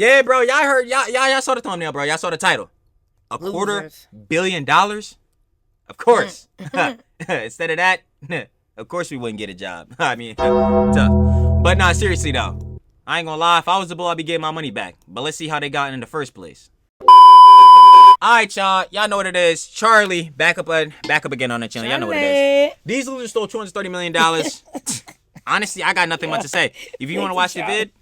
Yeah, bro. Y'all heard. Y'all saw the thumbnail, bro. Y'all saw the title. Losers. $250 million. Of course. Instead of that, of course we wouldn't get a job. I mean, tough. But nah, seriously though, I ain't gonna lie. If I was the bull, I'd be getting my money back. But let's see how they got in the first place. Alright, y'all know what it is. Charlie, back up again on the channel. Y'all know what it is. These losers stole $230 million. Honestly, I got nothing much to say. If you want to watch the vid,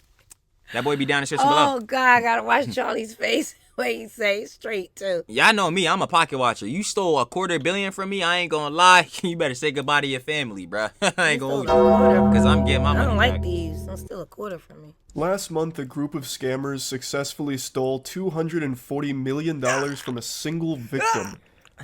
that boy be down in the description below. Oh God, I gotta watch Charlie's face. What he say straight too. Y'all know me. I'm a pocket watcher. You stole $250 million from me. I ain't gonna lie. You better say goodbye to your family, bro. I ain't gonna hold you. Because I'm getting my money I don't like back. these. I'm still $250 from me. Last month, a group of scammers successfully stole $240 million from a single victim.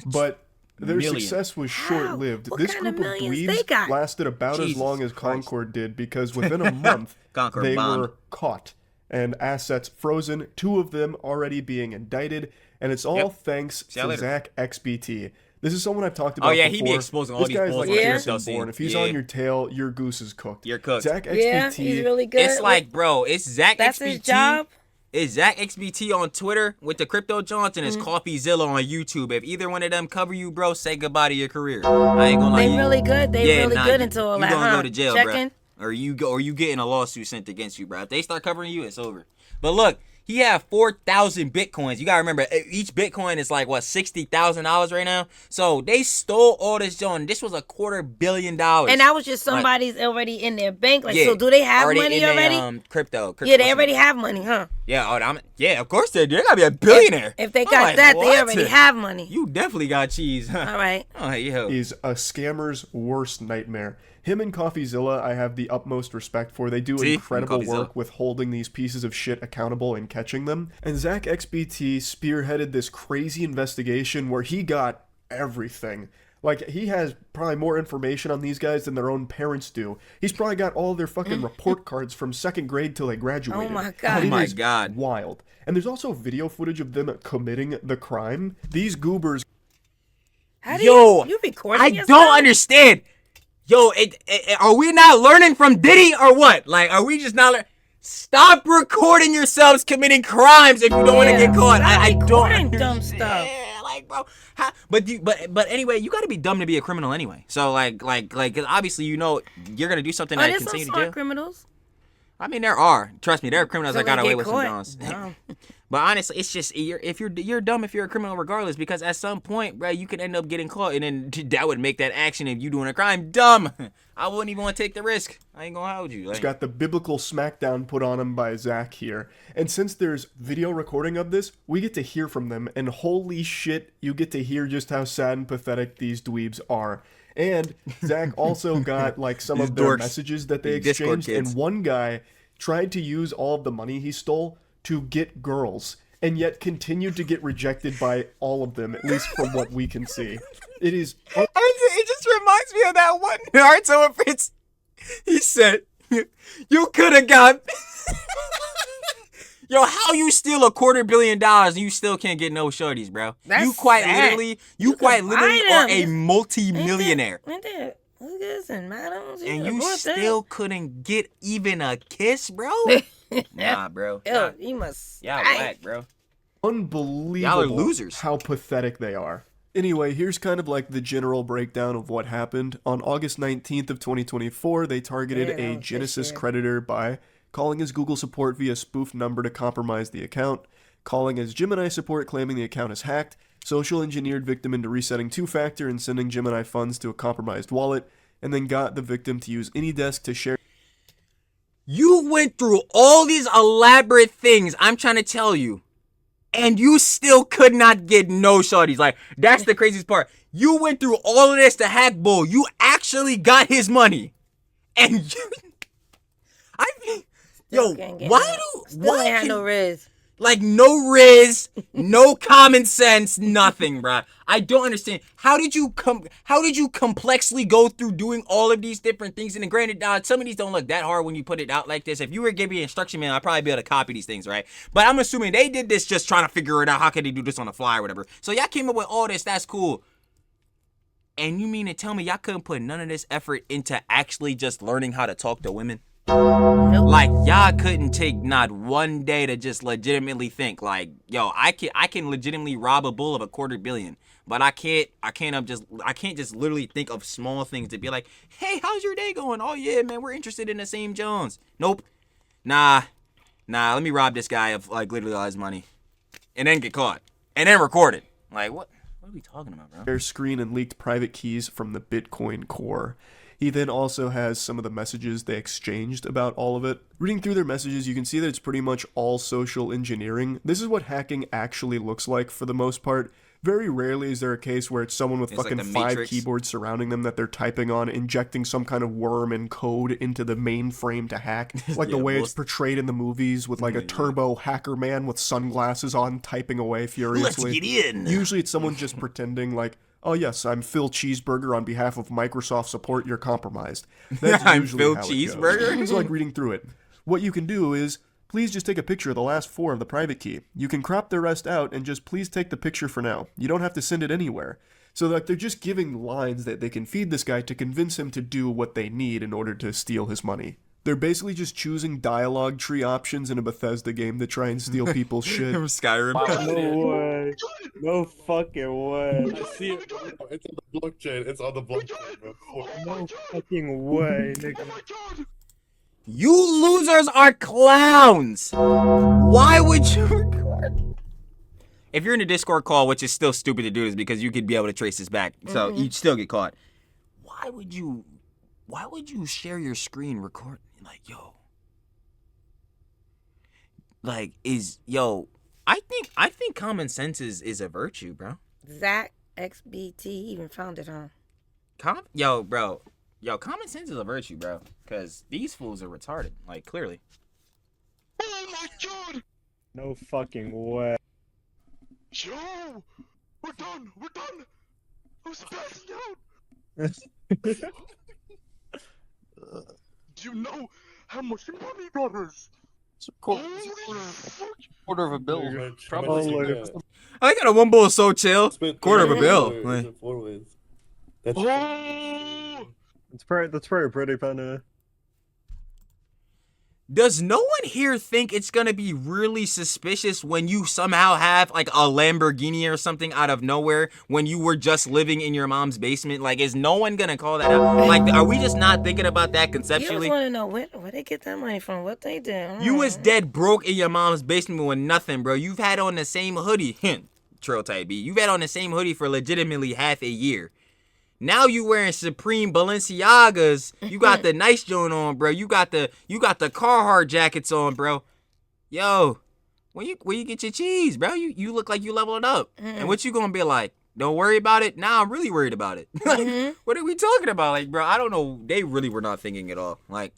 But their success was short-lived. What This kind of group of millions they dweebs got? lasted about as Jesus long as Christ. Concord did because within a month, Concord they bombed. were caught and assets frozen, 2 of them already being indicted, and it's all thanks See y'all to later. Zach XBT. This is someone I've talked about Oh, yeah, before. he be exposing all this these guy's bullshit like Yeah. Jason stuff, Bourne. If he's yeah. on your tail, your goose is cooked. You're cooked. Zach XBT. Yeah, he's really good. It's like, bro, it's Zach That's XBT. his job. It's Zach XBT on Twitter with the Crypto Johnson. It's CoffeeZilla on YouTube. If either one of them cover you, bro, say goodbye to your career. I ain't gonna lie. They really good. They really good you- until all you that, gonna huh? go to jail, Checking? bro. Or you getting a lawsuit sent against you, bro. If they start covering you, it's over. But look, he had 4,000 Bitcoins. You gotta remember, each Bitcoin is like, what, $60,000 right now? So they stole all this joint. This was $250 million. And that was just somebody's already in their bank. Like, Yeah, so do they have money in already? Their, crypto. Yeah, they already have money, huh? Yeah, yeah, of course they do. They gotta be a billionaire. If they I'm got like, that, what? they already have money. You definitely got cheese. All right. Oh, yo. Is a scammer's worst nightmare. Him and CoffeeZilla, I have the utmost respect for. They do See? incredible CoffeeZilla. work with holding these pieces of shit accountable and catching them. And Zach XBT spearheaded this crazy investigation where he got everything. Like, he has probably more information on these guys than their own parents do. He's probably got all their fucking report cards from 2nd grade till they graduated. Oh my God. It Oh my is God. wild. And there's also video footage of them committing the crime. These goobers How do Yo, you recording I yourself? don't understand. Yo, are we not learning from Diddy or what? Like, are we just not learning? Stop recording yourselves committing crimes if you don't want to get caught. Stop I don't recording dumb understand. stuff. Like, bro, but anyway, you got to be dumb to be a criminal anyway. So like, 'cause obviously you know you're gonna do something Oh, that there's can some send you to smart jail. criminals. I mean, there are. Trust me, there are criminals So that got they away get with some caught. Johns. No. But honestly, it's just you're dumb if you're a criminal regardless, because at some point, bro, you could end up getting caught, and then that would make that action of you doing a crime dumb. I wouldn't even want to take the risk. I ain't gonna hold you. Like, got the biblical smackdown put on him by Zach here. And since there's video recording of this, we get to hear from them. And holy shit, you get to hear just how sad and pathetic these dweebs are. And Zach also got like some These of their dorks. messages that they These Discord exchanged. kids. And one guy tried to use all of the money he stole to get girls. And yet continued to get rejected by all of them, at least from what we can see. It is it just reminds me of that one Naruto Prince. He said, "You could have got." Yo, how you steal $250 million and you still can't get no shorties, bro? That's you quite sad. literally You are could buy a them. multi-millionaire. Ain't that hookers and madams? And you still couldn't get even a kiss, bro? Nah, bro. Nah. Ew, you must. Y'all Ay. whack, bro. unbelievable Y'all are losers. how pathetic they are. Anyway, here's kind of like the general breakdown of what happened. On August 19th of 2024, they targeted Yeah, that a was this Genesis year. creditor by calling his Google support via spoof number to compromise the account, calling his Gemini support claiming the account is hacked, social engineered victim into resetting two-factor and sending Gemini funds to a compromised wallet, and then got the victim to use AnyDesk to share You went through all these elaborate things, I'm trying to tell you, and you still could not get no shorties. Like, that's the craziest part. You went through all of this to hack Bull. You actually got his money. And you... I mean... Yo, Can't get why no- do... Still why ain't had can- no riz. Like, no riz, no common sense, nothing, bruh. I don't understand. How did you complexly go through doing all of these different things? And granted, some of these don't look that hard when you put it out like this. If you were giving me an instruction man, I'd probably be able to copy these things, right? But I'm assuming they did this just trying to figure it out. How can they do this on the fly or whatever? So y'all came up with all this. That's cool. And you mean to tell me y'all couldn't put none of this effort into actually just learning how to talk to women? Nope. Like, y'all couldn't take not one day to just legitimately think, like, yo, I can legitimately rob a bull of $250 million, but I can't just literally think of small things to be like, hey, how's your day going? Oh yeah, man, we're interested in the same Jones. Nope. Nah, let me rob this guy of like literally all his money, and then get caught, and then record it. Like, what are we talking about, bro? Their screen and leaked private keys from the Bitcoin core. He then also has some of the messages they exchanged about all of it. Reading through their messages, you can see that it's pretty much all social engineering. This is what hacking actually looks like for the most part. Very rarely is there a case where it's someone with It's fucking like the 5 Matrix. keyboards surrounding them that they're typing on, injecting some kind of worm and code into the mainframe to hack. Like the Yeah, way it's most- portrayed in the movies with like a turbo hacker man with sunglasses on typing away furiously. Let's get in. Usually it's someone just pretending like, oh yes, I'm Phil Cheeseburger on behalf of Microsoft support, you're compromised. That's I'm usually Phil how it Cheeseburger? goes. It's like reading through it. What you can do is, please just take a picture of the last 4 of the private key. You can crop the rest out and just please take the picture for now. You don't have to send it anywhere. So like they're just giving lines that they can feed this guy to convince him to do what they need in order to steal his money. They're basically just choosing dialogue tree options in a Bethesda game to try and steal people's shit. From Skyrim. No way. No fucking way. I see it. It's on the blockchain. It's on the blockchain, bro. No fucking way, nigga. You losers are clowns. Why would you record? If you're in a Discord call, which is still stupid to do, is because you could be able to trace this back, so you'd still get caught. Why would you share your screen record? Like, I think common sense is a virtue, bro. Zach XBT even found it, huh? Common sense is a virtue, bro. Because these fools are retarded, like, clearly. Oh my god! No fucking way. Yo! We're done! We're done! I'm spazzing out! Do you know how much money that is? Holy fuck! Quarter of a bill. Probably. I got a one bowl so chill. Quarter of a bill. Like, That's That's pretty funny. does no one here think it's gonna be really suspicious when you somehow have like a Lamborghini or something out of nowhere when you were just living in your mom's basement? Like, is no one gonna call that out? Like, are we just not thinking about that You conceptually? just want to know where they get that money from, what they did. You was dead broke in your mom's basement with nothing, bro. You've had on the same hoodie, Trail Type B. You've had on the same hoodie for legitimately half a year. Now you wearing Supreme Balenciagas. You got the nice joint on, bro. You got the Carhartt jackets on, bro. Yo, where you get your cheese, bro? You look like you leveling up. And what you gonna be like? Don't worry about it. Now I'm really worried about it. Like, what are we talking about? Like, bro, I don't know. They really were not thinking at all. Like,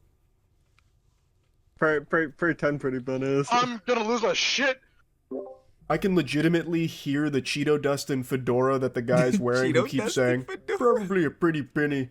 Pretty funny. I'm gonna lose my shit! I can legitimately hear the Cheeto dust and fedora that the guy's wearing who Cheeto keeps dust saying, and fedora. probably a pretty penny.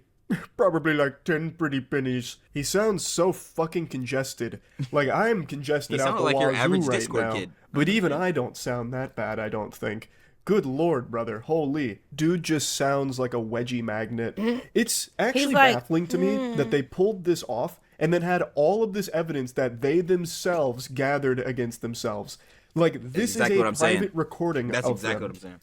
Probably like 10 pretty pennies. He sounds so fucking congested. Like I am congested He out sounds the like your wazoo average right Discord now. kid. But even I don't sound that bad, I don't think. Good lord, brother. Holy. Dude just sounds like a wedgie magnet. It's actually like, baffling to me that they pulled this off and then had all of this evidence that they themselves gathered against themselves. Like, this exactly is what a I'm saying. private recording that's of exactly them. what I'm saying.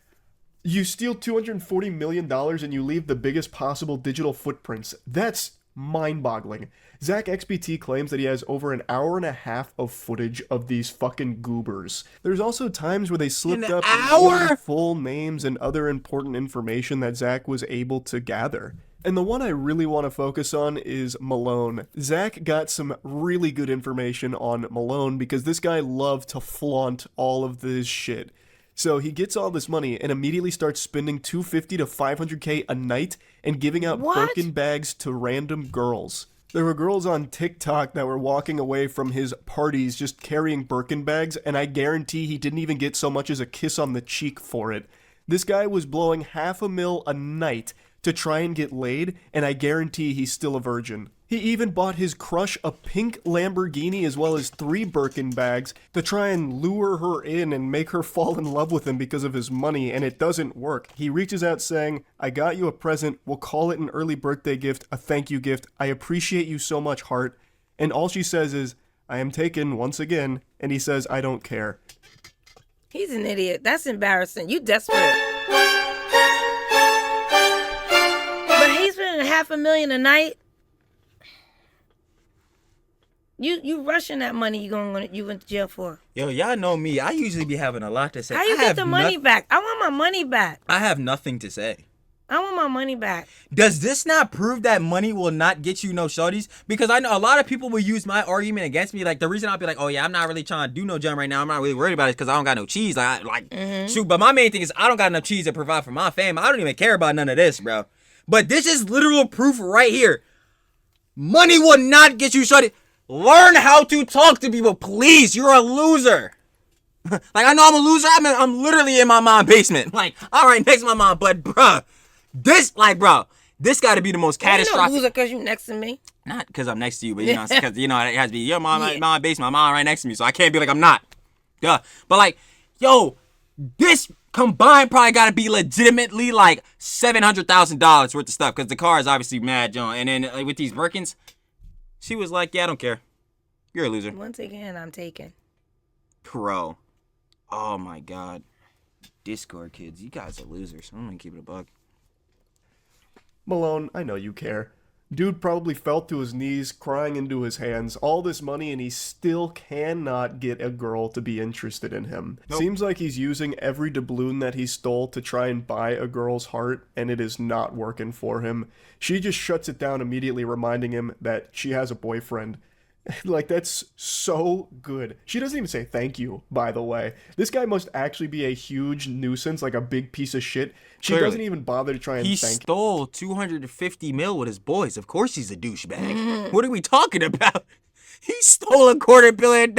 You steal $240 million and you leave the biggest possible digital footprints. That's mind-boggling. Zach XBT claims that he has over an hour and a half of footage of these fucking goobers. There's also times where they slipped An up hour? full names and other important information that Zach was able to gather. And the one I really want to focus on is Malone. Zach got some really good information on Malone because this guy loved to flaunt all of this shit. So he gets all this money and immediately starts spending $250 to $500K a night and giving out What? Birkin bags to random girls. There were girls on TikTok that were walking away from his parties just carrying Birkin bags, and I guarantee he didn't even get so much as a kiss on the cheek for it. This guy was blowing $500,000 a night to try and get laid, and I guarantee he's still a virgin. He even bought his crush a pink Lamborghini as well as 3 Birkin bags to try and lure her in and make her fall in love with him because of his money, and it doesn't work. He reaches out saying, I got you a present, we'll call it an early birthday gift, a thank you gift, I appreciate you so much, heart. And all she says is, I am taken once again. And he says, I don't care. He's an idiot. That's embarrassing. You desperate. But he's spending $500,000 a night. You rushing that money you went to jail for. Yo, y'all know me. I usually be having a lot to say. How you get the money back? I want my money back. I have nothing to say. I want my money back. Does this not prove that money will not get you no shorties? Because I know a lot of people will use my argument against me. Like, the reason I'll be like, oh yeah, I'm not really trying to do no jump right now. I'm not really worried about it because I don't got no cheese. Shoot, but my main thing is I don't got enough cheese to provide for my family. I don't even care about none of this, bro. But this is literal proof right here. Money will not get you shorty. Learn how to talk to people, please. You're a loser. Like, I know I'm a loser. I'm literally in my mom's basement. Like, all right, next to my mom. But, bruh, this got to be the most catastrophic. You loser because you next to me. Not because I'm next to you, but, you know, because, you know, it has to be your mom, my basement, my mom right next to me. So I can't be like I'm not. Duh. But, like, yo, this combined probably got to be legitimately, like, $700,000 worth of stuff. Because the car is obviously mad, John. And then, like, with these Birkins, she was like, yeah, I don't care. You're a loser. Once again, I'm taken. Bro. Oh, my God. Discord kids, you guys are losers. I'm going to keep it a buck. Malone, I know you care. Dude probably fell to his knees, crying into his hands, all this money, and he still cannot get a girl to be interested in him. Nope. Seems like he's using every doubloon that he stole to try and buy a girl's heart, and it is not working for him. She just shuts it down immediately, reminding him that she has a boyfriend. Like, that's so good. She doesn't even say thank you, by the way. This guy must actually be a huge nuisance, like a big piece of shit. She Clearly. doesn't even bother to try and He thank stole $250 million with his boys. Of course he's a douchebag. What are we talking about? He stole $250 million.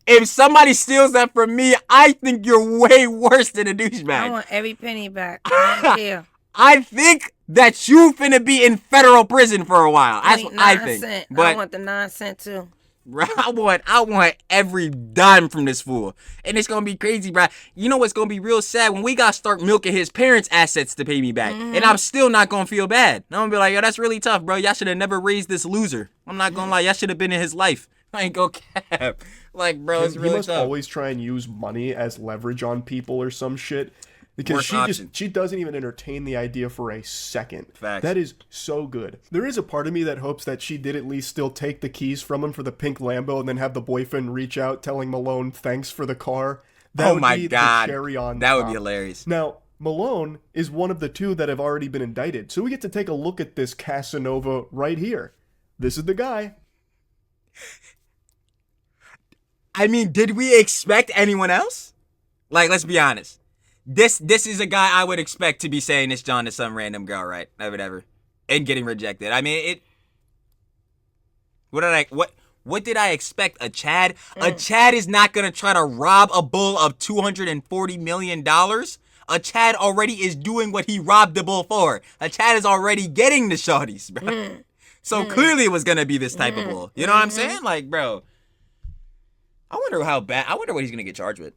If somebody steals that from me, I think you're way worse than a douchebag. I want every penny back. I don't care. I think that you finna be in federal prison for a while. That's what I think. But I want the 9 cent too. bro, I want every dime from this fool. And it's gonna be crazy, bro. You know what's gonna be real sad? When we gotta start milking his parents' assets to pay me back. And I'm still not gonna feel bad. I'm gonna be like, yo, that's really tough, bro. Y'all should have never raised this loser. I'm not gonna lie, y'all should have been in his life. I ain't go cap. Like, bro, it's really he must tough. always try and use money as leverage on people or some shit. Because Worst she doesn't even entertain the idea for a second. Facts. That is so good. There is a part of me that hopes that she did at least still take the keys from him for the pink Lambo and then have the boyfriend reach out telling Malone thanks for the car. That would be God. The cherry on that would top. be hilarious. Now, Malone is one of the two that have already been indicted. So we get to take a look at this Casanova right here. This is the guy. I mean, did we expect anyone else? Like, let's be honest. This is a guy I would expect to be saying this John to some random girl, right? Or whatever. And getting rejected. I mean, what did I expect? A Chad? A Chad is not gonna try to rob a bull of $240 million. A Chad already is doing what he robbed the bull for. A Chad is already getting the shorties, bro. So clearly it was gonna be this type of bull. You know what I'm saying? Like, bro. I wonder what he's gonna get charged with.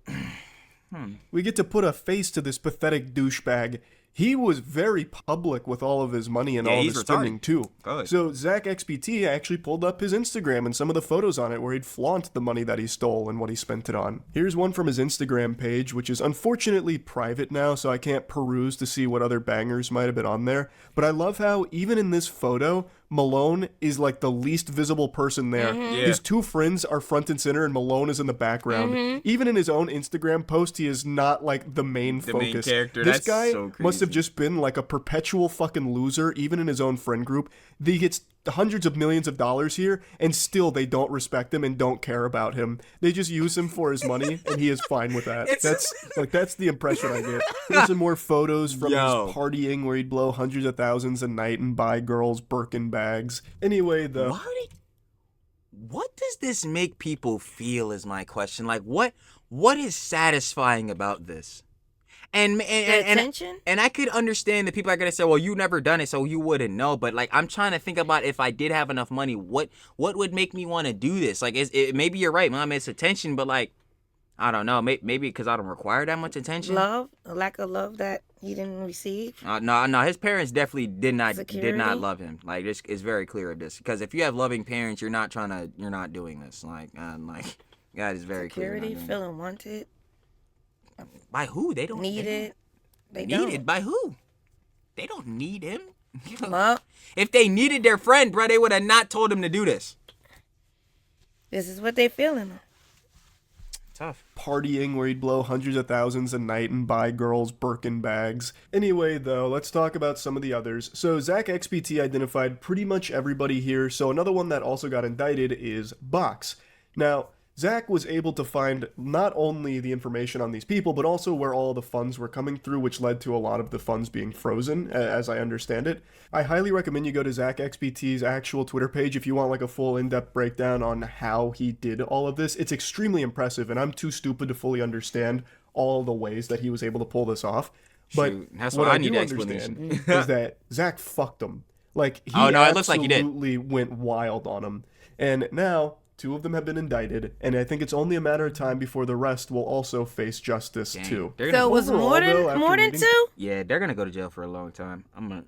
We get to put a face to this pathetic douchebag. He was very public with all of his money and all of he's his retarded. spending too. Good. So Zach XBT actually pulled up his Instagram and some of the photos on it where he'd flaunt the money that he stole and what he spent it on. Here's one from his Instagram page, which is unfortunately private now, so I can't peruse to see what other bangers might have been on there. But I love how even in this photo, Malone is like the least visible person there. Yeah. His two friends are front and center and Malone is in the background. Even in his own Instagram post, he is not like the main focus. main character. This That's guy so must have crazy. just been like a perpetual fucking loser, even in his own friend group. He gets hundreds of millions of dollars here, and still they don't respect him and don't care about him. They just use him for his money, and he is fine with that. That's the impression I get. Here's some more photos from his partying where he'd blow hundreds of thousands a night and buy girls Birkin bags. Anyway, though. What does this make people feel is my question. Like, what is satisfying about this? And attention? And I could understand that people are gonna say, well, you never done it, so you wouldn't know. But like, I'm trying to think about if I did have enough money, what would make me want to do this? Like, maybe you're right, Mom. It's attention, but like, I don't know. Maybe because I don't require that much attention. Love, a lack of love that he didn't receive. No, his parents definitely did not Security? love him. Like, this is very clear of this. Because if you have loving parents, you're not doing this. Like, God is very Security, clear. feeling wanted, By who? They don't needed. They Needed don't. by who? They don't need him. Well, If they needed their friend, bro, they would have not told him to do this. this is what they feeling. Tough. Partying where he'd blow hundreds of thousands a night and buy girls Birkin bags. Anyway, though, let's talk about some of the others. So Zach XBT identified pretty much everybody here, so another one that also got indicted is Box. Now, Zach was able to find not only the information on these people, but also where all the funds were coming through, which led to a lot of the funds being frozen, as I understand it. I highly recommend you go to Zach XBT's actual Twitter page if you want like a full in-depth breakdown on how he did all of this. It's extremely impressive, and I'm too stupid to fully understand all the ways that he was able to pull this off. But Shoot, that's what why I I need do explanation. understand is that Zach fucked him. Like, he Oh, no, it looks like he did. absolutely went wild on him. And now, 2 of them have been indicted, and I think it's only a matter of time before the rest will also face justice too. They're So gonna, it was Overall, more though, than after more than reading- 2. yeah, they're gonna go to jail for a long time. I'm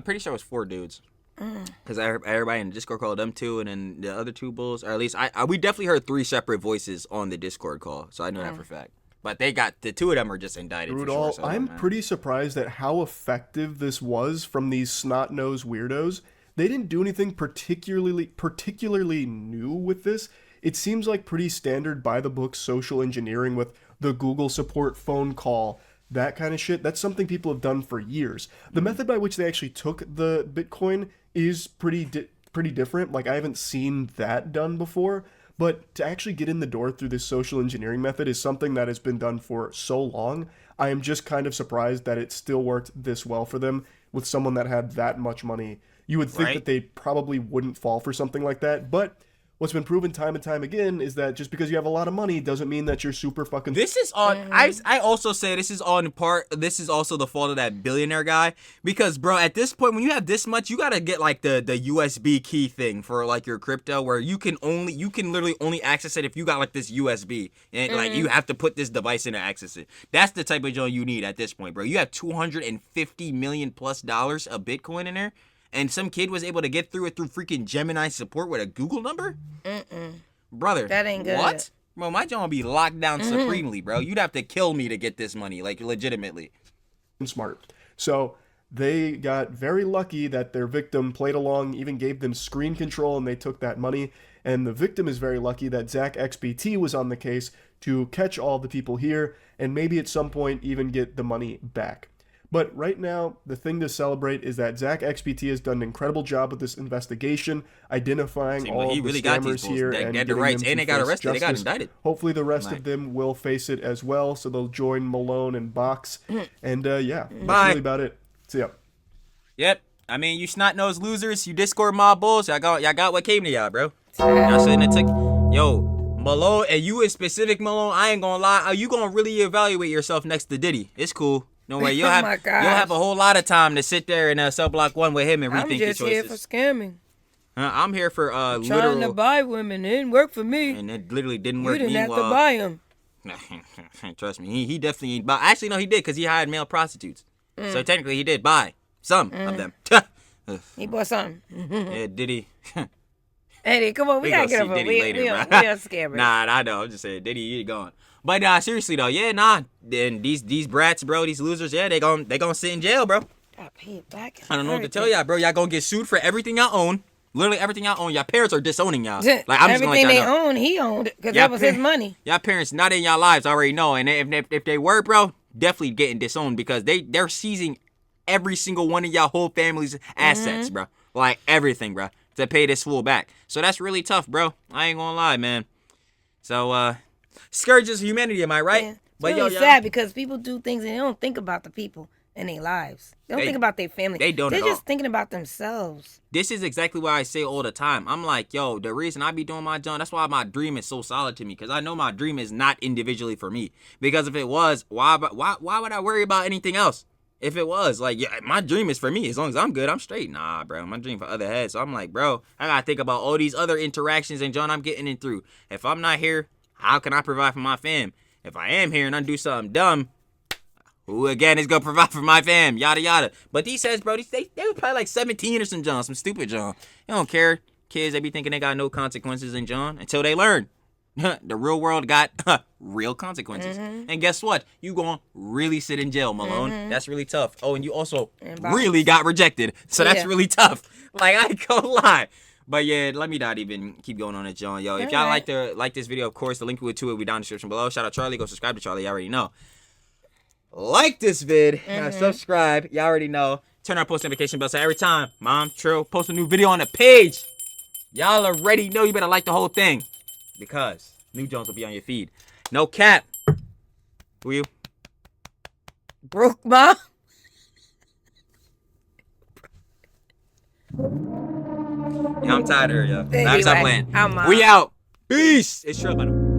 pretty sure it was 4 dudes. Because everybody in the Discord called them 2, and then the other 2 bulls, or at least we definitely heard 3 separate voices on the Discord call, so I know that for a fact. But they got the 2 of them are just indicted. Through For it all, sure, so, I'm man. pretty surprised at how effective this was from these snot-nosed weirdos. They didn't do anything particularly new with this. It seems like pretty standard by-the-book social engineering with the Google support phone call, that kind of shit. That's something people have done for years. The method by which they actually took the Bitcoin is pretty different. Like, I haven't seen that done before. But to actually get in the door through this social engineering method is something that has been done for so long. I am just kind of surprised that it still worked this well for them with someone that had that much money. You would think Right. that they probably wouldn't fall for something like that, but what's been proven time and time again is that just because you have a lot of money doesn't mean that you're super fucking... This is on. I also say this is on part. This is also the fault of that billionaire guy, because bro, at this point when you have this much, you gotta get like the USB key thing for like your crypto, where you can literally only access it if you got like this USB, and like you have to put this device in to access it. That's the type of joint you need at this point, bro. You have $250 million plus of Bitcoin in there. And some kid was able to get through it through freaking Gemini support with a Google number? Brother. That ain't good. What? Bro, my joint would be locked down supremely, bro. You'd have to kill me to get this money, like, legitimately. smart. So they got very lucky that their victim played along, even gave them screen control, and they took that money. And the victim is very lucky that Zach XBT was on the case to catch all the people here and maybe at some point even get the money back. But right now, the thing to celebrate is that Zach XBT has done an incredible job with this investigation, identifying Seems all like he of the really got these scammers bulls. here They and had the getting rights, them and to they got face arrested. They got justice. indicted. Hopefully the rest Right. of them will face it as well, so they'll join Malone and Box. And yeah, that's Bye. really about it. So yeah. Yep. I mean, you snot-nosed losers, you Discord mob bulls, y'all got what came to y'all, bro. Y'all shouldn't have took... Yo, Malone, and you in specific, Malone, I ain't gonna lie. You gonna really evaluate yourself next to Diddy. It's cool. No way. You'll Oh have my you'll gosh. have a whole lot of time to sit there and cell block one with him and I'm rethink your just here for choices. scamming. I'm here for Trying to literal... buy women. It didn't work for me. And it literally didn't You work. didn't have to Meanwhile, buy them. trust me, he definitely ain't buy. Actually, no, he did, because he hired male prostitutes. So technically, he did buy some of them. He bought something. Yeah, Diddy. Eddie, come on. We gotta gonna get see over Diddy we, later, we, bro. we are scammers. Nah, I know. I'm just saying, Diddy, you gone. But seriously though, yeah, Then these brats, bro, these losers, yeah, they gonna sit in jail, bro. Gotta pay it back. I don't know what to tell y'all, bro. Y'all gonna get sued for everything y'all own. Literally everything y'all own. Y'all parents are disowning y'all. Like, I'm just gonna let Everything they y'all know. own, he owned it because Yeah, that was his pa- money. Y'all parents not in y'all lives already know, and if they were, bro, definitely getting disowned because they're seizing every single one of y'all whole family's assets, bro. Like everything, bro, to pay this fool back. So that's really tough, bro. I ain't gonna lie, man. So scourges of humanity, am I right? Yeah. It's But really yo, sad because people do things and they don't think about the people in their lives. They don't They- think about their family. they don't They're at just all. thinking about themselves. this is exactly why I say all the time. I'm like, yo, the reason I be doing my job, that's why my dream is so solid to me, because I know my dream is not individually for me. Because if it was, why would I worry about anything else? If it was, like, yeah, my dream is for me. As long as I'm good, I'm straight. Nah, bro, my dream for other heads. So I'm like, bro, I gotta think about all these other interactions and John I'm getting in through. If I'm not here, how can I provide for my fam? If I am here and I do something dumb, who again is gonna provide for my fam, yada yada. But these says, bro, they were probably like 17 or some John, some stupid John. You don't care. Kids, they be thinking they got no consequences in John until they learn. The real world got real consequences. And guess what? You gonna really sit in jail, Malone. That's really tough. Oh, and you also really got rejected. So that's really tough. Like, I ain't gonna lie. But yeah, let me not even keep going on it, John. Yo, if y'all like this video, of course, the link to it will be down in the description below. Shout out Charlie. Go subscribe to Charlie. You already know. Like this vid. Subscribe. You already know. Turn on post notification bell so every time Mom Trill post a new video on the page, y'all already know you better like the whole thing. Because new Jones will be on your feed. No cap. Who you? Broke mom. Yeah, I'm tired of her, yo. Anyway, Stop playing. I'm out. We out. Peace. It's Trill, by the way.